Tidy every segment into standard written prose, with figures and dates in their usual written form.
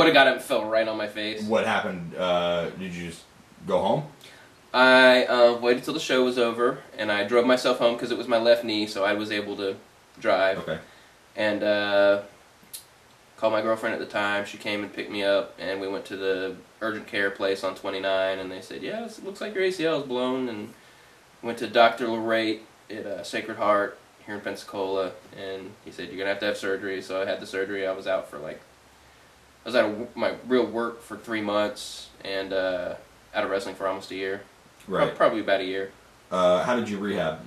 have got up and fell right on my face. What happened? Did you just go home? I waited till the show was over, and I drove myself home because it was my left knee, so I was able to drive. Okay. And called my girlfriend at the time. She came and picked me up, and we went to the urgent care place on 29, and they said, yeah, it looks like your ACL is blown, and went to Dr. Lorate at Sacred Heart here in Pensacola, and he said, you're going to have surgery. So I had the surgery. I was out of my real work for 3 months, and out of wrestling for almost a year. Right. Probably about a year. How did you rehab?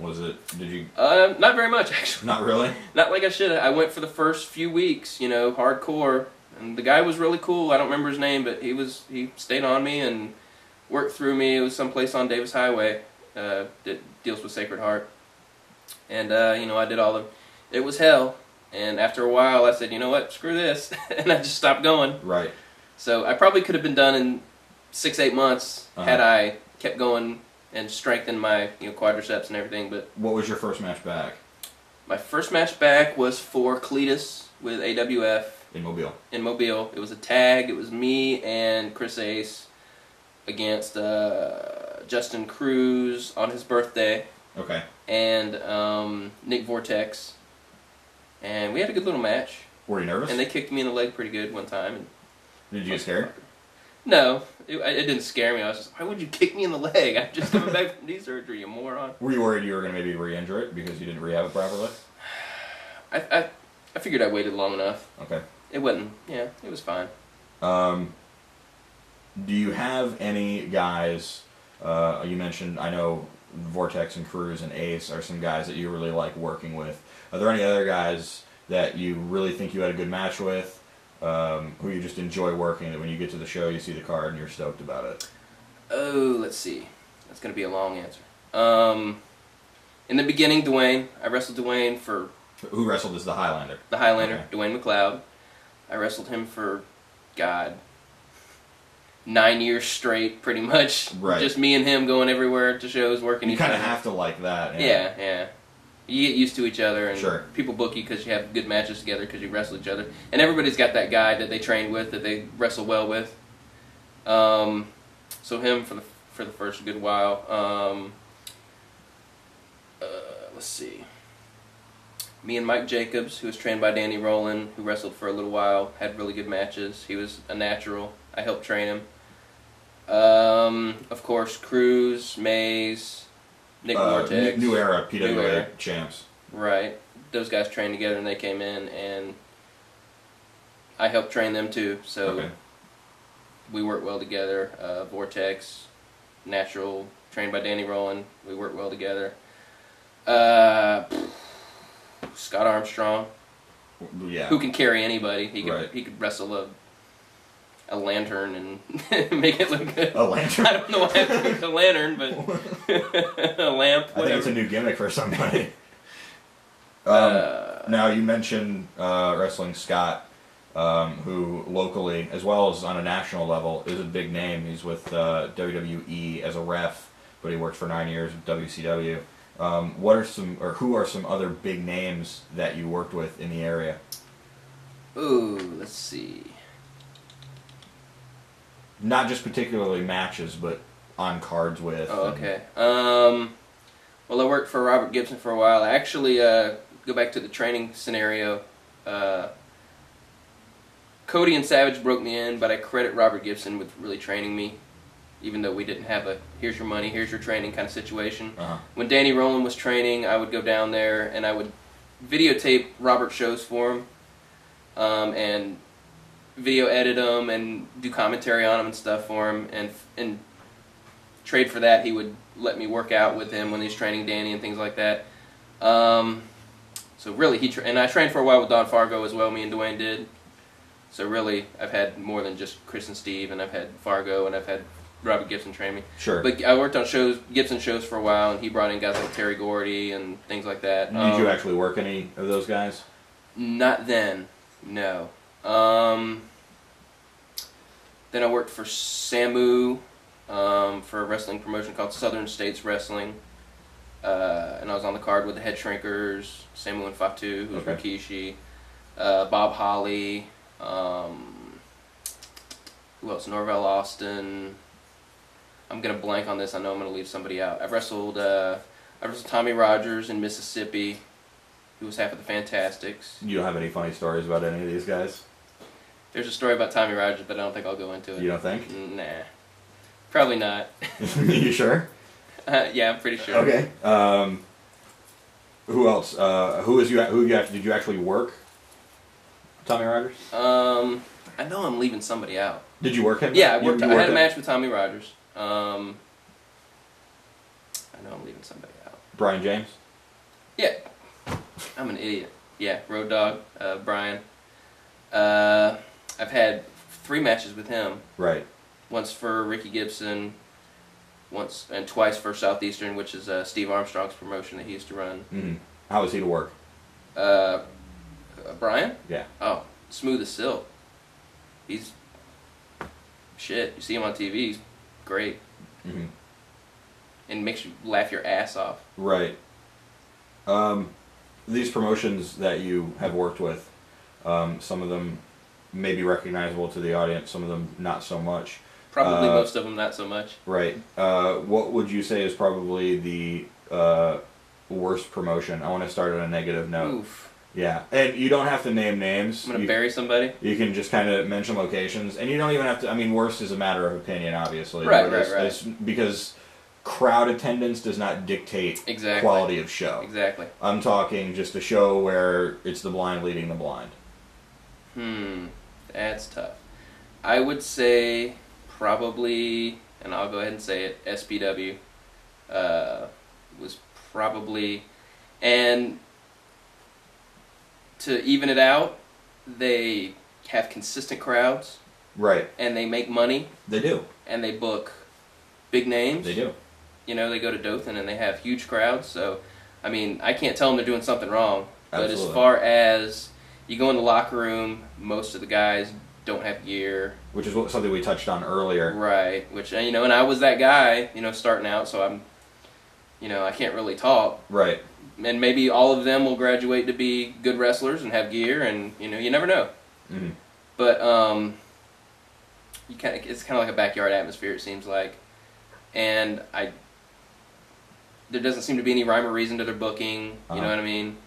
Did you? Not very much, actually. Not really? Not like I should have. I went for the first few weeks, hardcore, and the guy was really cool. I don't remember his name, but he stayed on me and worked through me. It was someplace on Davis Highway that deals with Sacred Heart. And, I did it was hell. And after a while, I said, you know what, screw this. And I just stopped going. Right. So I probably could have been done in 6-8 months had I kept going and strengthened my quadriceps and everything. But what was your first match back? My first match back was for Cletus with AWF. In Mobile. In Mobile. It was a tag. It was me and Chris Ace against Justin Cruz on his birthday. Okay. And Nick Vortex. And we had a good little match. Were you nervous? And they kicked me in the leg pretty good one time. And did you get scared? No, it didn't scare me. I was just, why would you kick me in the leg? I'm just coming back from knee surgery, you moron. Were you worried you were going to maybe re-injure it because you didn't rehab it properly? I figured I waited long enough. Okay. It wasn't, yeah, it was fine. Do you have any guys, you mentioned, I know Vortex and Cruz and Ace are some guys that you really like working with. Are there any other guys that you really think you had a good match with? Who you just enjoy working, that when you get to the show you see the card and you're stoked about it? Oh, let's see. That's going to be a long answer. In the beginning, Dwayne. I wrestled Dwayne for... Who wrestled as the Highlander? The Highlander, okay. Dwayne McLeod. I wrestled him for, 9 years straight, pretty much. Right. Just me and him going everywhere to shows, working each other. You kind of have to like that. Yeah. You get used to each other, and sure. People book you because you have good matches together because you wrestle each other. And everybody's got that guy that they trained with, that they wrestle well with. So him for the first good while. Let's see. Me and Mike Jacobs, who was trained by Danny Rowland, who wrestled for a little while, had really good matches. He was a natural. I helped train him. Of course, Cruz, Mays, Nick Vortex. New Era PWA champs. Right. Those guys trained together and they came in, and I helped train them too. So we worked well together. Vortex, natural, trained by Danny Rowland. We worked well together. Scott Armstrong. Yeah. Who can carry anybody. He could wrestle a lantern and make it look good. A lantern? I don't know why I have to use a lantern, but a lamp, whatever. I think it's a new gimmick for somebody. Now, you mentioned wrestling Scott, who locally, as well as on a national level, is a big name. He's with WWE as a ref, but he worked for 9 years with WCW. Who are some other big names that you worked with in the area? Ooh, let's see. Not just particularly matches, but on cards with. Oh, okay. Well, I worked for Robert Gibson for a while. I actually, go back to the training scenario. Cody and Savage broke me in, but I credit Robert Gibson with really training me, even though we didn't have a here's your money, here's your training kind of situation. When Danny Rowland was training, I would go down there and I would videotape Robert shows for him, and video edit them and do commentary on them and stuff for him, and trade for that he would let me work out with him when he's training Danny and things like that. So really, and I trained for a while with Don Fargo as well. Me and Dwayne did. So really, I've had more than just Chris and Steve, and I've had Fargo, and I've had Robert Gibson train me. Sure. But I worked on Gibson shows for a while, and he brought in guys like Terry Gordy and things like that. Did you actually work any of those guys? Not then, no. Then I worked for Samu, for a wrestling promotion called Southern States Wrestling. And I was on the card with the Head Shrinkers, Samu and Fatu, who's Rikishi, Bob Holly, Who else? Norvell Austin. I'm gonna blank on this. I know I'm gonna leave somebody out. I've wrestled Tommy Rogers in Mississippi, who was half of the Fantastics. You don't have any funny stories about any of these guys? There's a story about Tommy Rogers, but I don't think I'll go into it. You don't think? Nah, probably not. You sure? Yeah, I'm pretty sure. Okay. Who else? Did you actually work? Tommy Rogers? I know I'm leaving somebody out. Did you work him? Yeah, I had a match with Tommy Rogers. I know I'm leaving somebody out. Brian James? Yeah. I'm an idiot. Yeah, Road Dogg, Brian. I've had 3 matches with him. Right. Once for Ricky Gibson, and twice for Southeastern, which is Steve Armstrong's promotion that he used to run. Mm-hmm. How was he to work? Brian? Yeah. Oh, smooth as silk. He's shit. You see him on TV, he's great. Mm-hmm. And makes you laugh your ass off. Right. These promotions that you have worked with, some of them may be recognizable to the audience, some of them not so much. Probably most of them not so much. Right. What would you say is probably the worst promotion? I want to start on a negative note. Oof. Yeah, and you don't have to name names. I'm going to bury somebody? You can just kind of mention locations, and you don't even have to, I mean, worst is a matter of opinion, obviously. Right. Because crowd attendance does not dictate quality of show. Exactly. I'm talking just a show where it's the blind leading the blind. That's tough. I would say probably, and I'll go ahead and say it, SPW was probably, and to even it out, they have consistent crowds. Right. And they make money. They do. And they book big names. They do. You know, they go to Dothan and they have huge crowds. So, I mean, I can't tell them they're doing something wrong. Absolutely. But as far as you go in the locker room, most of the guys don't have gear. Which is something we touched on earlier. Right. Which, you know, and I was that guy, you know, starting out, so I'm, you know, I can't really talk. Right. And maybe all of them will graduate to be good wrestlers and have gear, and, you know, you never know. Mm-hmm. But it's kind of like a backyard atmosphere, it seems like. And there doesn't seem to be any rhyme or reason to their booking, you know what I mean?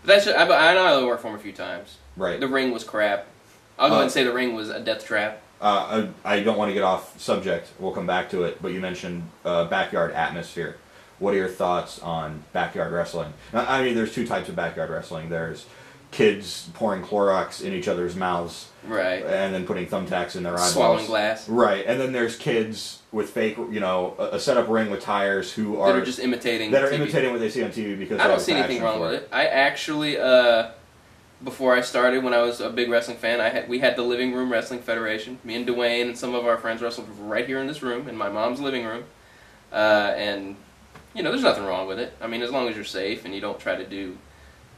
But I know I only worked for them a few times. Right. The ring was crap. I'll go ahead and say the ring was a death trap. I don't want to get off subject. We'll come back to it. But you mentioned backyard atmosphere. What are your thoughts on backyard wrestling? I mean, there's 2 types of backyard wrestling. There's kids pouring Clorox in each other's mouths. Right. And then putting thumbtacks in their eyeballs. Swallowing glass. Right. And then there's kids with fake, you know, a set-up ring with tires who are... That are just imitating That are TV. imitating what they see on TV because I don't see anything wrong with it. I actually, before I started, when I was a big wrestling fan, we had the Living Room Wrestling Federation. Me and Dwayne and some of our friends wrestled right here in this room, in my mom's living room. And, you know, there's nothing wrong with it. I mean, as long as you're safe and you don't try to do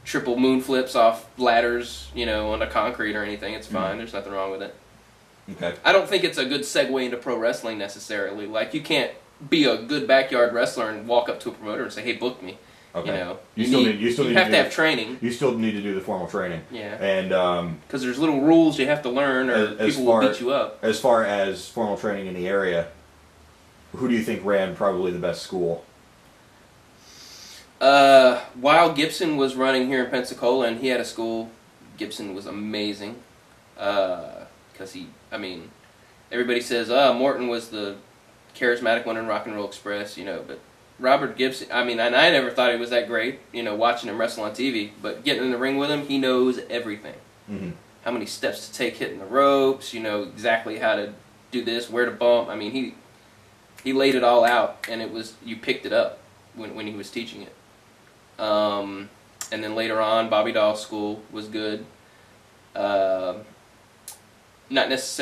triple moon flips off ladders, you know, on a concrete or anything, it's fine. There's nothing wrong with it. Okay. I don't think it's a good segue into pro wrestling necessarily. Like, you can't be a good backyard wrestler and walk up to a promoter and say, "Hey, book me." Okay. You know, you have to have training. You still need to do the formal training. Yeah. And because there's little rules you have to learn, or people will beat you up. As far as formal training in the area, who do you think ran probably the best school? While Gibson was running here in Pensacola, and he had a school, Gibson was amazing. Because everybody says, Morton was the charismatic one in Rock and Roll Express, you know, but Robert Gibson, and I never thought he was that great, you know, watching him wrestle on TV, but getting in the ring with him, he knows everything. Mm-hmm. How many steps to take hitting the ropes, you know, exactly how to do this, where to bump. I mean, he laid it all out, and you picked it up when he was teaching it. And then later on, Bobby Doll's school was good. Not necessarily